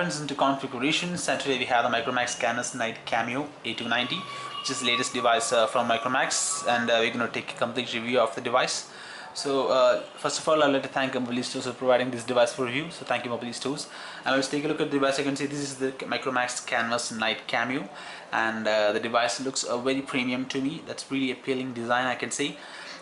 friends, into configurations, and today we have the Micromax Canvas Night Cameo A290, which is the latest device from Micromax, and we're going to take a complete review of the device. So first of all, I'd like to thank Mobile Stores for providing this device for review. So thank you, Mobile Stores. And let's take a look at the device. You can see this is the Micromax Canvas Night Cameo, and the device looks very premium to me. That's really appealing design, I can say.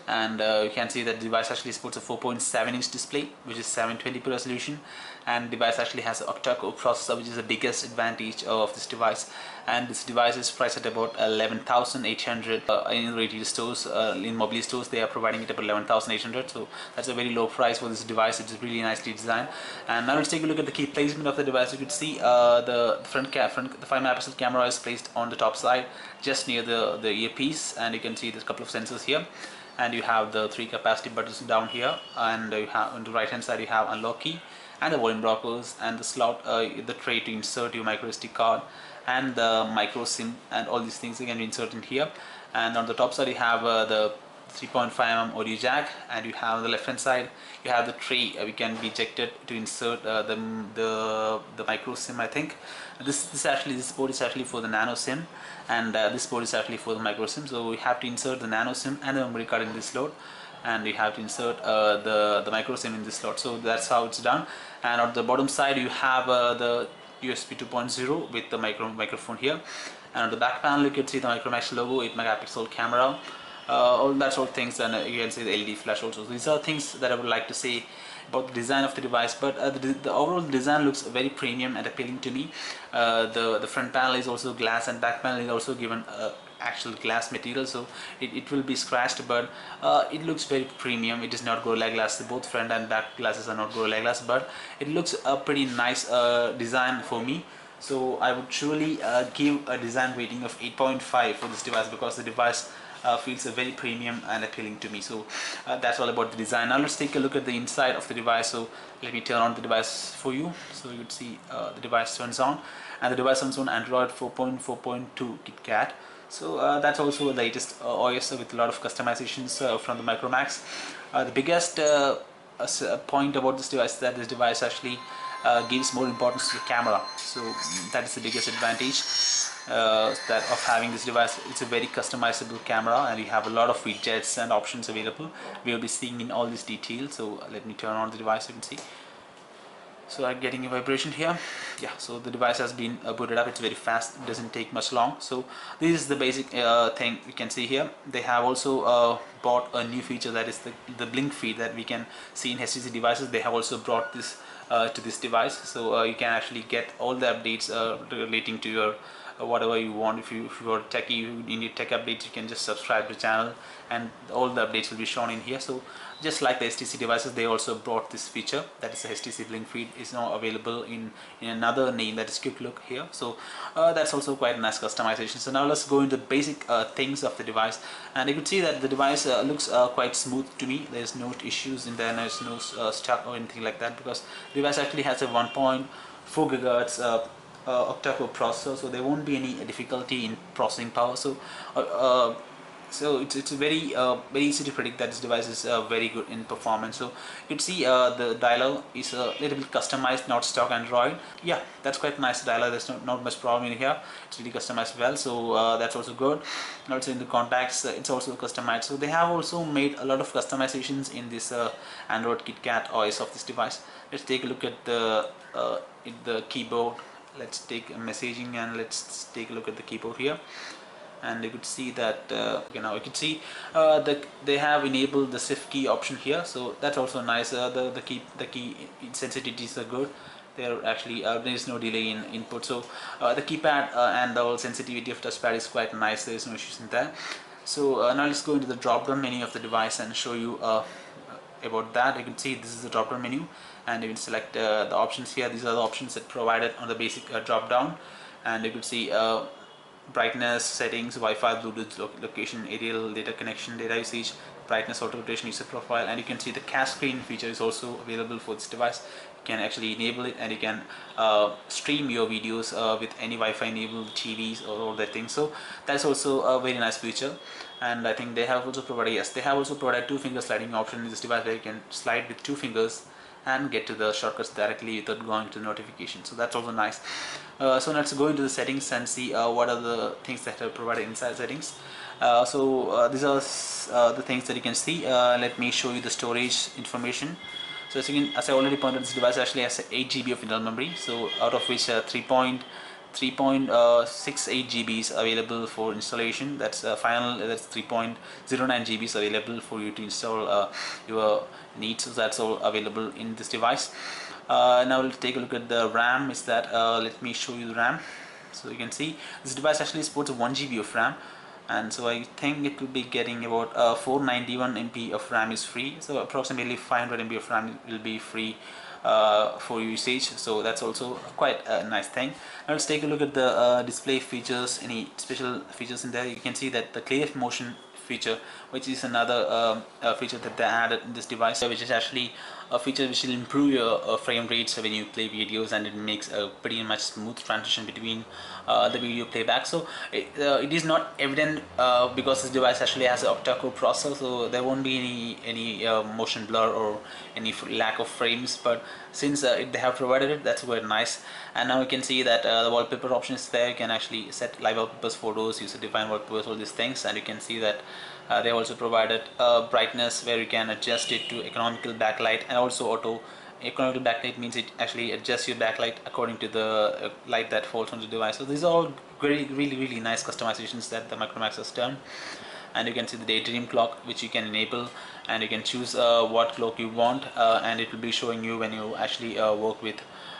And you can see that the device actually supports a 4.7-inch display, which is 720p resolution, and the device actually has an Octa-core Processor, which is the biggest advantage of this device. And this device is priced at about 11,800 in retail stores. In mobile stores they are providing it about 11,800, so that's a very low price for this device. It's really nicely designed. And now let's take a look at the key placement of the device. You can see the 5-megapixel camera is placed on the top side, just near the earpiece, and you can see there's a couple of sensors here. And you have the 3 capacitive buttons down here, and you have on the right hand side you have unlock key and the volume blockers and the slot, the tray to insert your micro SD card and the micro SIM, and all these things you can insert in here. And on the top side you have the 3.5mm audio jack, and you have on the left hand side you have the tray we can be ejected to insert the micro SIM. I think this port is actually for the nano SIM, and this port is actually for the micro SIM. So we have to insert the nano SIM and the memory card in this slot, and we have to insert the micro SIM in this slot. So that's how it's done. And on the bottom side you have the USB 2.0 with the microphone here, and on the back panel you can see the Micromax logo, 8-megapixel camera. That's all things, and you can see the LED flash also. So these are things that I would like to say about the design of the device, but the overall design looks very premium and appealing to me. The front panel is also glass, and back panel is also given actual glass material, so it will be scratched, but it looks very premium. It is not Gorilla Glass. Both front and back glasses are not Gorilla Glass, but it looks a pretty nice design for me. So I would surely give a design rating of 8.5 for this device, because the device feels very premium and appealing to me. So that's all about the design. Now let's take a look at the inside of the device. So let me turn on the device for you. So you could see the device turns on, and the device runs on Android 4.4.2 KitKat. So that's also the latest OS with a lot of customizations from the Micromax. The biggest point about this device is that this device actually gives more importance to the camera. So that is the biggest advantage that of having this device. It's a very customizable camera, and you have a lot of widgets and options available. We will be seeing in all this detail. So let me turn on the device. You can see. So I'm getting a vibration here. Yeah, so the device has been booted up. It's very fast. It doesn't take much long. So this is the basic thing you can see here. They have also bought a new feature, that is the blink feed that we can see in HTC devices. They have also brought this to this device, so you can actually get all the updates relating to your whatever you want. If you are techie, you need tech updates, you can just subscribe to the channel, and all the updates will be shown in here. So just like the HTC devices, they also brought this feature, that is the HTC Blink Feed, is now available in another name, that is Quick Look here. So that's also quite a nice customization. So now let's go into the basic things of the device, and you can see that the device looks quite smooth to me. There's no issues in there, there's no stuck or anything like that, because the device actually has a 1.4 GHz Octa-core processor, so there won't be any difficulty in processing power. So it's very easy to predict that this device is very good in performance. So you can see the dialer is a little bit customized, not stock Android. Yeah, that's quite nice dialer. There's not much problem in here. It's really customized well, so that's also good. And also in the contacts, it's also customized. So they have also made a lot of customizations in this Android KitKat OS of this device. Let's take a look at the keyboard. Let's take a messaging, and let's take a look at the keyboard here. And you could see that now you can see they have enabled the shift key option here, so that's also nice. The key sensitivities are good. There actually there is no delay in input, so the keypad and the whole sensitivity of touchpad is quite nice. There is no issues in there. So now let's go into the drop down menu of the device and show you about that. You can see this is the drop down menu, and you can select the options here. These are the options that provided on the basic drop down, and you can see brightness, settings, Wi-Fi, Bluetooth, location, aerial, data connection, data usage, brightness, auto rotation, user profile, and you can see the cache screen feature is also available for this device. You can actually enable it, and you can stream your videos with any Wi-Fi enabled TVs or all that things. So that's also a very nice feature. And I think they have also provided 2-finger sliding option in this device, where you can slide with 2 fingers and get to the shortcuts directly without going to notification. So that's also nice. So let's go into the settings and see what are the things that are provided inside settings. These are the things that you can see. Let me show you the storage information. So as I already pointed, this device actually has 8 GB of internal memory, so out of which 3.68 GB is available for installation. That's final. That's 3.09 GB is available for you to install your needs. So that's all available in this device. Now we'll take a look at the RAM. Is that let me show you the RAM. So you can see this device actually supports 1 GB of RAM. And so I think it will be getting about 491 MB of RAM is free, so approximately 500 MB of RAM will be free for usage. So that's also quite a nice thing. Now let's take a look at the display features. Any special features in there? You can see that the clear motion feature, which is another feature that they added in this device, which is actually a feature which will improve your frame rates when you play videos, and it makes a pretty much smooth transition between the video playback. So it is not evident because this device actually has an octa-core processor, so there won't be any motion blur or any lack of frames, but since they have provided it, that's very nice. And now you can see that the wallpaper option is there. You can actually set live wallpapers, photos, user defined wallpapers, all these things, and you can see that they also provided brightness where you can adjust it to economical backlight, and also auto. Economical backlight means it actually adjusts your backlight according to the light that falls on the device. So these are all really nice customizations that the Micromax has done. And you can see the daydream clock, which you can enable, and you can choose what clock you want, and it will be showing you when you actually work with,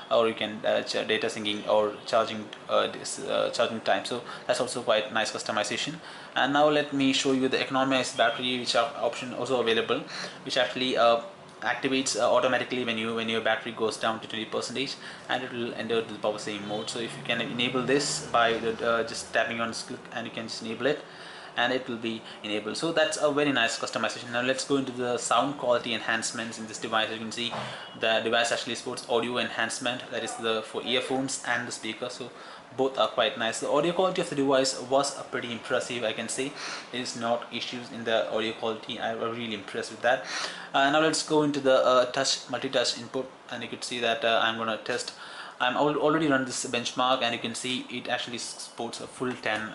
or you can data syncing or charging charging time. So that's also quite nice customization. And now let me show you the Economize Battery, which are option also available, which actually activates automatically when your battery goes down to 20%, and it will enter the power saving mode. So if you can enable this by just tapping on this click, and you can just enable it, and it will be enabled. So that's a very nice customization. Now let's go into the sound quality enhancements in this device. You can see the device actually supports audio enhancement, that is for earphones and the speaker. So both are quite nice. The audio quality of the device was pretty impressive. I can say there is not issues in the audio quality. I was really impressed with that. Now let's go into the multi-touch input, and you could see that I'm gonna test. I'm already run this benchmark, and you can see it actually supports a full 10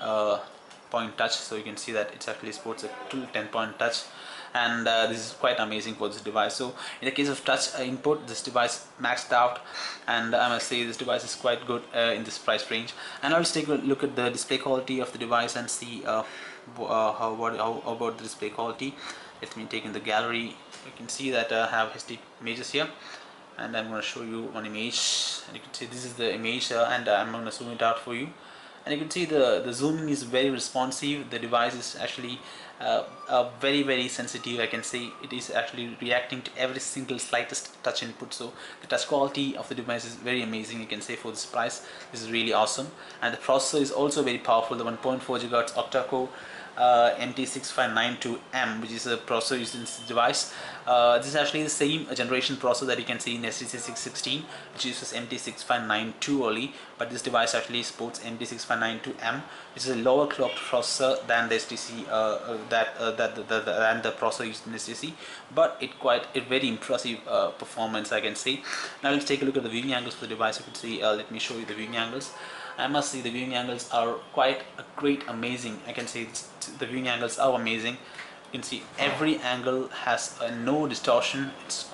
point touch. So you can see that it actually supports a full 10-point touch, and this is quite amazing for this device. So in the case of touch input, this device maxed out, and I must say this device is quite good in this price range. And I'll just take a look at the display quality of the device and see how about the display quality. Let me take in the gallery. You can see that I have HD images here, and I'm going to show you one image, and you can see this is the image, and I'm going to zoom it out for you. And you can see the zooming is very responsive. The device is actually very sensitive. I can say it is actually reacting to every single slightest touch input. So the touch quality of the device is very amazing. You can say for this price, this is really awesome. And the processor is also very powerful. The 1.4 GHz octa-core MT6592M, which is a processor used in this device. This is actually the same generation processor that you can see in STC616, which uses MT6592 only, but this device actually supports MT6592M, which is a lower clocked processor than the STC than the processor used in STC, but it very impressive performance, I can say. Now let's take a look at the viewing angles for the device. You can see, let me show you the viewing angles. I must say the viewing angles are quite amazing. I can say the viewing angles are amazing. You can see every angle has no distortion. It's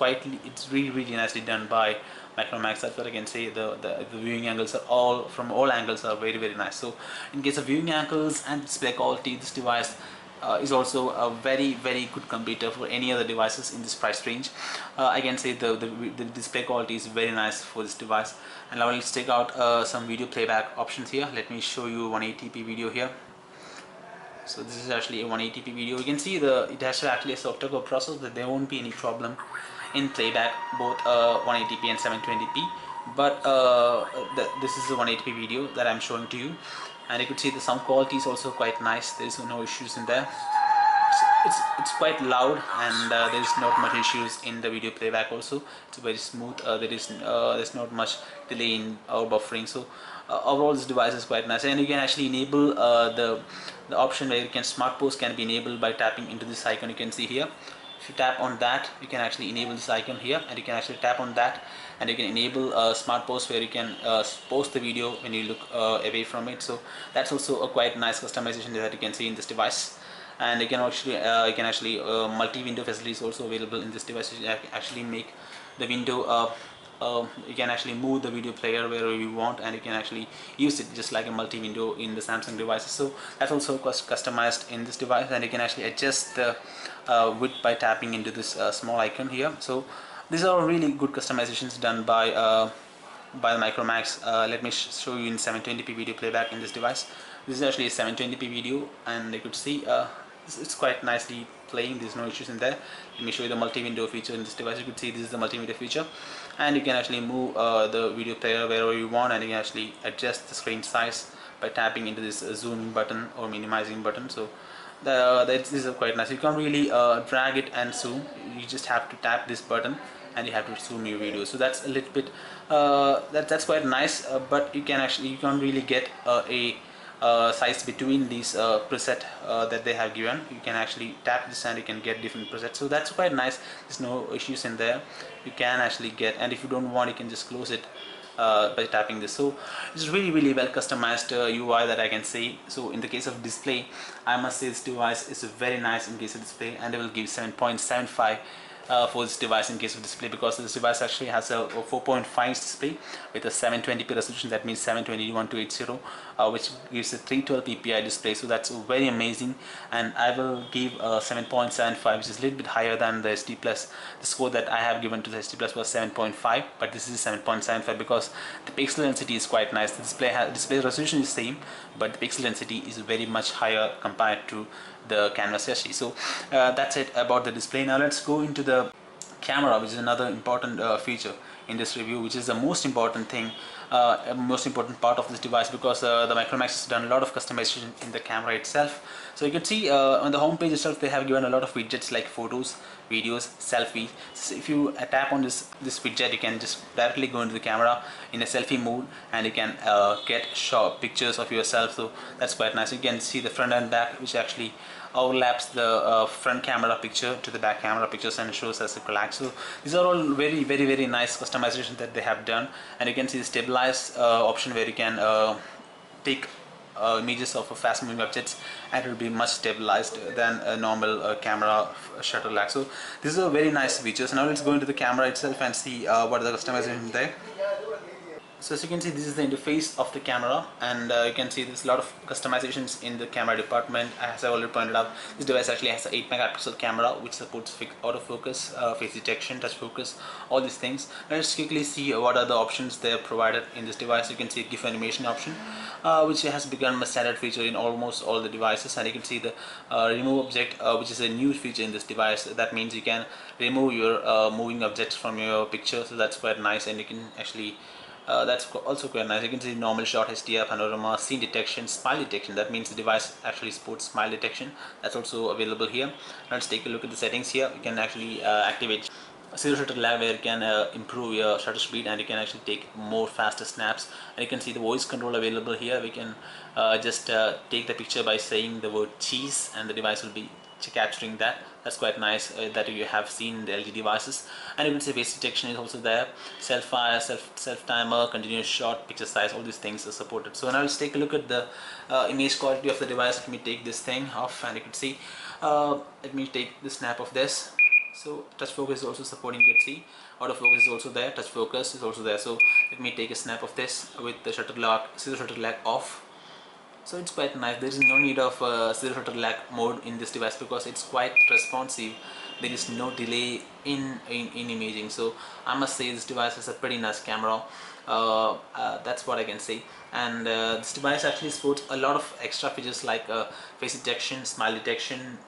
really nicely done by Micromax. That's what I can say. The viewing angles are from all angles are very nice. So in case of viewing angles and display quality, this device is also a very good competitor for any other devices in this price range. I can say the display quality is very nice for this device. And now let's take out some video playback options here. Let me show you 180p video here. So this is actually a 180p video. You can see it has actually a octa-core processor, that there won't be any problem in playback, both 180p and 720p. But this is a 180p video that I'm showing to you, and you could see the sound quality is also quite nice. There is no issues in there. It's quite loud, and there is not much issues in the video playback also. It's very smooth. There's not much delay in our buffering. So overall this device is quite nice, and you can actually enable the option where you can smart pause can be enabled by tapping into this icon. You can see here. If you tap on that, you can actually enable this icon here, and you can actually tap on that and you can enable smart post, where you can post the video when you look away from it. So that's also a quite nice customization that you can see in this device. And you can actually multi-window facilities also available in this device. You can actually make the window you can actually move the video player wherever you want, and you can actually use it just like a multi-window in the Samsung devices. So that's also customized in this device, and you can actually adjust the width by tapping into this small icon here. So these are really good customizations done by the Micromax. Let me show you in 720p video playback in this device. This is actually a 720p video, and you could see it's quite nicely playing. There's no issues in there. Let me show you the multi-window feature in this device. You could see this is the multi-window feature, and you can actually move the video player wherever you want, and you can actually adjust the screen size by tapping into this zooming button or minimizing button. So this is quite nice. You can't really drag it and zoom. You just have to tap this button and you have to zoom your video. So that's a little bit that's quite nice, but you can't really get a size between these preset that they have given. You can actually tap this and you can get different presets. So that's quite nice. There's no issues in there. You can actually get, and if you don't want, you can just close it by tapping this. So it's really well customized UI that I can see. So in the case of display, I must say this device is very nice in case of display, and I will give 7.75 for this device in case of display, because this device actually has a 4.5 display with a 720p resolution. That means 720x1280, which gives a 312 ppi display. So that's very amazing, and I will give 7.75, which is a little bit higher than the SD Plus. The score that I have given to the SD Plus was 7.5, but this is 7.75 because the pixel density is quite nice. The display resolution is same, but the pixel density is very much higher compared to the canvas HD. So that's it about the display. Now let's go into the camera, which is another important feature in this review, which is the most important thing, most important part of this device, because the Micromax has done a lot of customization in the camera itself. So you can see on the home page itself, they have given a lot of widgets like photos, videos, selfie. So if you tap on this widget, you can just directly go into the camera in a selfie mode, and you can get pictures of yourself. So that's quite nice. You can see the front and back, which actually overlaps the front camera picture to the back camera pictures and shows as a collage. So these are all very nice customization that they have done. And you can see the stabilize option, where you can take images of fast moving objects, and it will be much stabilized than a normal camera shutter lag. So these are very nice features. Now let's go into the camera itself and see what are the customizations there. So as you can see, this is the interface of the camera, and you can see there's a lot of customizations in the camera department. As I already pointed out, this device actually has an 8 megapixel camera which supports autofocus, face detection, touch focus, all these things. Now let's quickly see what are the options they have provided in this device. You can see GIF animation option, which has become a standard feature in almost all the devices, and you can see the remove object, which is a new feature in this device. That means you can remove your moving objects from your picture. So that's quite nice, and you can actually that's also quite nice. You can see normal shot, HDR, panorama, scene detection, smile detection. That means the device actually supports smile detection. That's also available here. Now let's take a look at the settings here. You can actually activate zero shutter lag, where you can improve your shutter speed, and you can actually take more faster snaps. And you can see the voice control available here. We can just take the picture by saying the word cheese, and the device will be capturing that. That's quite nice that you have seen the LG devices. And you can see face detection is also there, self fire, self timer, continuous shot, picture size, all these things are supported. So now let's take a look at the image quality of the device. Let me take this thing off, and you can see let me take the snap of this. So touch focus is also supporting. You can see autofocus is also there, touch focus is also there. So let me take a snap of this with the shutter lag, zero shutter lag off. So it's quite nice. There is no need of zero shutter lag mode in this device because it's quite responsive. There is no delay in imaging. So I must say this device has a pretty nice camera. That's what I can say. And this device actually supports a lot of extra features like face detection, smile detection,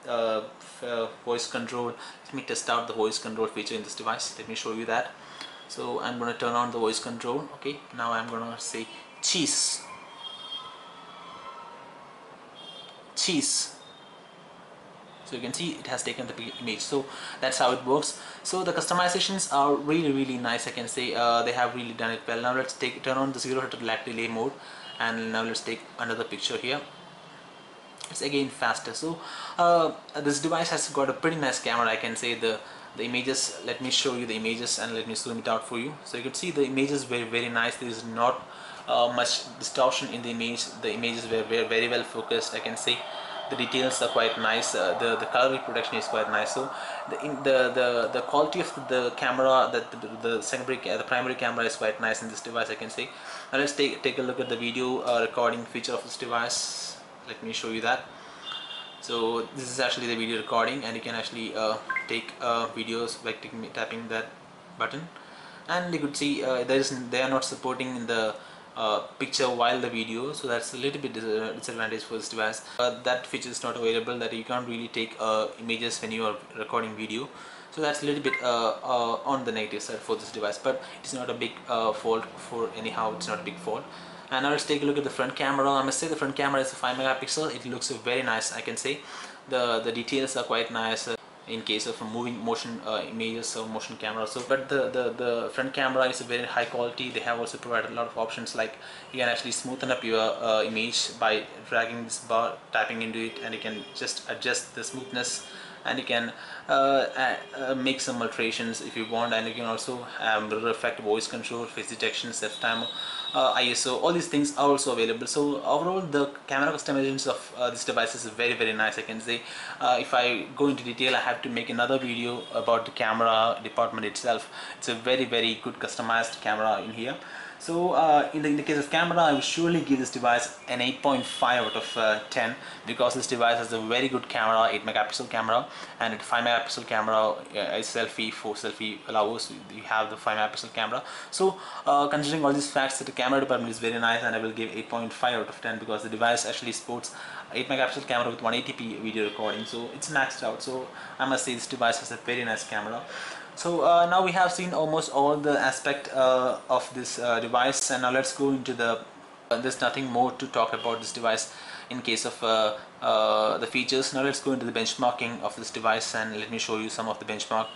voice control. Let me test out the voice control feature in this device. Let me show you that. So I'm going to turn on the voice control. Okay, now I'm going to say cheese. Cheese. So you can see it has taken the image. So that's how it works. So the customizations are really nice, I can say. They have really done it well. Now let's turn on the zero shutter lag delay mode, and now let's take another picture here. it's again faster. So this device has got a pretty nice camera. I can say the images, let me show you the images and let me zoom it out for you. So you can see the images very nice. There is not much distortion in the image. The images were very well focused. I can say the details are quite nice. The color reproduction is quite nice. So the quality of the camera, the primary camera is quite nice in this device, I can say. Now let's take a look at the video recording feature of this device. Let me show you that. So this is actually the video recording, and you can actually take videos by tapping that button, and you could see they are not supporting the picture while the video, so that's a little bit disadvantage for this device. That feature is not available, that you can't really take images when you are recording video, so that's a little bit on the negative side for this device, but it's not a big fault for anyhow. It's not a big fault. And now let's take a look at the front camera. I must say the front camera is a 5 megapixel. It looks very nice. I can say the details are quite nice in case of moving motion images or motion camera. So, but the front camera is a very high quality. They have also provided a lot of options, like you can actually smoothen up your image by dragging this bar, tapping into it, and you can just adjust the smoothness, and you can make some alterations if you want, and you can also have mirror effect, voice control, face detection, set timer, ISO. All these things are also available. So overall, the camera customizations of this device is very nice, I can say. If I go into detail, I have to make another video about the camera department itself. It's a very good customized camera in here. So in the case of camera, I will surely give this device an 8.5 out of 10, because this device has a very good camera, 8 megapixel camera, and a 5 megapixel camera is selfie. For selfie allows you have the 5 megapixel camera. So considering all these facts, that the camera department is very nice, and I will give 8.5 out of 10 because the device actually sports 8 megapixel camera with 180p video recording, so it's maxed out. So I must say this device has a very nice camera. So now we have seen almost all the aspect of this device, and now let's go into there's nothing more to talk about this device in case of the features. Now let's go into the benchmarking of this device, and let me show you some of the benchmark.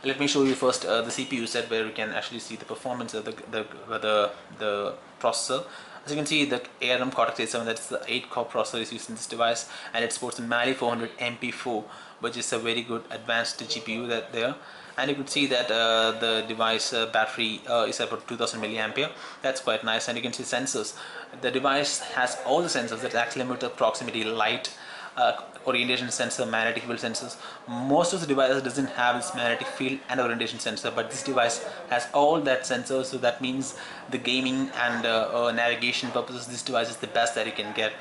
Let me show you first the CPU set, where we can actually see the performance of the processor. As you can see, the ARM Cortex-A7, that's the 8-core processor, is used in this device, and it supports a Mali 400 MP4, which is a very good advanced GPU there. And you could see that the device battery is about 2000 milliampere. That's quite nice. And you can see sensors. The device has all the sensors: that's accelerometer, proximity, light, orientation sensor, magnetic field sensors. Most of the devices doesn't have this magnetic field and orientation sensor, but this device has all that sensors. So that means the gaming and navigation purposes, this device is the best that you can get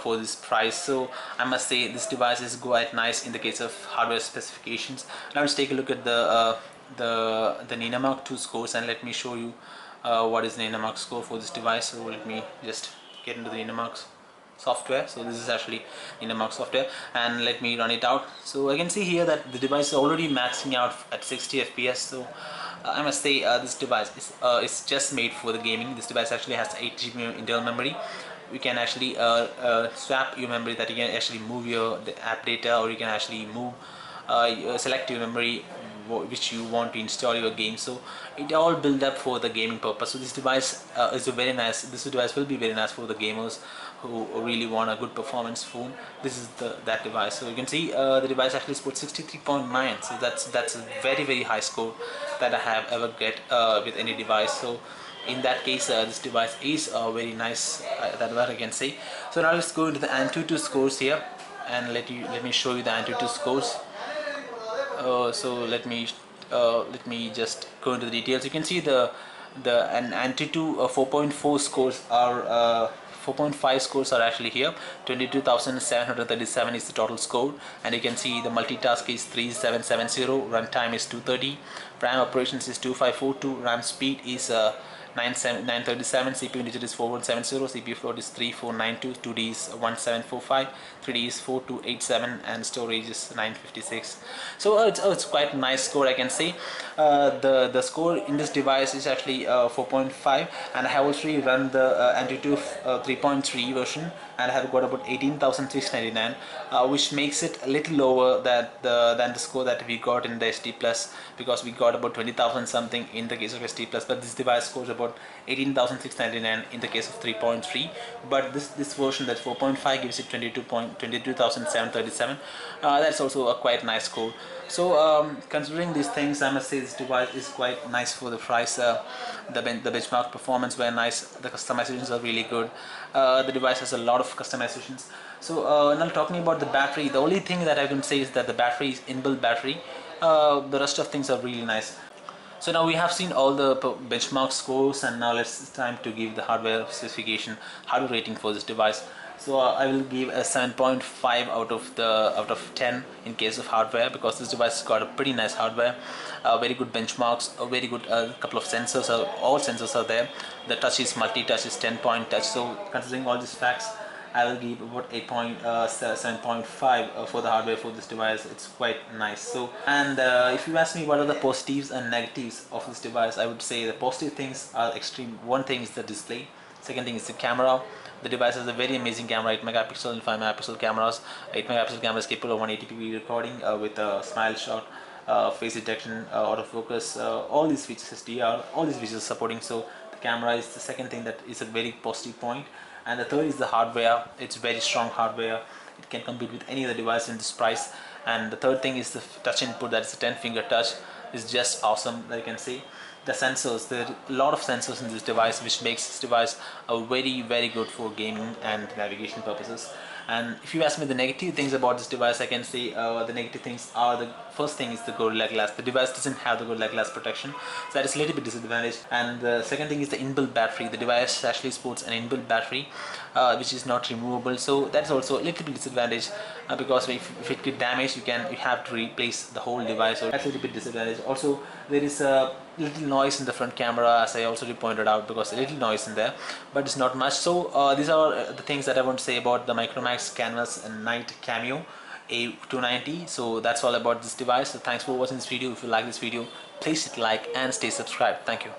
for this price. So I must say this device is quite nice in the case of hardware specifications. Now let's take a look at the Antutu scores, and let me show you what is the Antutu score for this device. So let me just get into the Antutu software. So this is actually Micromax software, and let me run it out. So I can see here that the device is already maxing out at 60 FPS. So I must say this device is just made for the gaming. This device actually has 8 GB internal memory. You can actually swap your memory, that you can actually move your app data, or you can actually move select your memory which you want to install your game. So it all built up for the gaming purpose. So this device is a very nice. This device will be very nice for the gamers who really want a good performance phone. This is that device. So you can see the device actually supports 63.9. So that's a very high score that I have ever get with any device. So in that case, this device is very nice. That's what I can say. So now let's go into the Antutu scores here, and let me show you the Antutu scores. So let me just go into the details. You can see the Antutu 4.4 scores are 4.5 scores are actually here. 22,737 is the total score, and you can see the multitask is 3770, runtime is 230, RAM operations is 2542, RAM speed is 937, CPU digit is 4170, CPU float is 3492, 2D is 1745, 3D is 4287, and storage is 956. So it's quite a nice score, I can say. The score in this device is actually 4.5, and I have also run the Antutu 3.3 version, and I have got about 18,699, which makes it a little lower than the score that we got in the SD Plus, because we got about 20,000 something in the case of SD Plus, but this device scores about about 18,699 in the case of 3.3, but this version, that 4.5, gives it 22,737. That's also a quite nice score. So considering these things, I must say this device is quite nice for the price. The benchmark performance were nice, the customizations are really good. The device has a lot of customizations. So now talking about the battery, the only thing that I can say is that the battery is inbuilt battery. The rest of things are really nice. So now we have seen all the benchmark scores, and now it's time to give the hardware specification, hardware rating for this device. So I will give a 7.5 out of 10 in case of hardware, because this device has got a pretty nice hardware, very good benchmarks, a very good couple of sensors. All sensors are there. The touch is multi-touch, is 10-point touch. So considering all these facts, I will give about 7.5 for the hardware for this device. It's quite nice. So, and if you ask me what are the positives and negatives of this device, I would say the positive things are extreme. One thing is the display. Second thing is the camera. The device has a very amazing camera, 8 megapixel and 5 megapixel cameras. 8 megapixel camera is capable of 180p recording with a smile shot, face detection, autofocus, all these features, SDR, all these features supporting. So the camera is the second thing that is a very positive point. And the third is the hardware. It's very strong hardware. It can compete with any other device in this price. And the third thing is the touch input, that is a 10-finger touch, is just awesome, I can say. The sensors, there are a lot of sensors in this device, which makes this device a very good for gaming and navigation purposes. And if you ask me the negative things about this device, I can say the negative things are, the first thing is the Gorilla Glass. The device doesn't have the Gorilla Glass protection, so that is a little bit disadvantage. And the second thing is the inbuilt battery. The device actually sports an inbuilt battery, which is not removable, so that's also a little bit disadvantage, because if it get damaged, you have to replace the whole device, so that's a little bit disadvantage. Also, there is a little noise in the front camera, as I also pointed out, because a little noise in there, but it's not much. So these are the things that I want to say about the Micromax Canvas and Night Cameo A290. So that's all about this device. So thanks for watching this video. If you like this video, please hit like and stay subscribed. Thank you.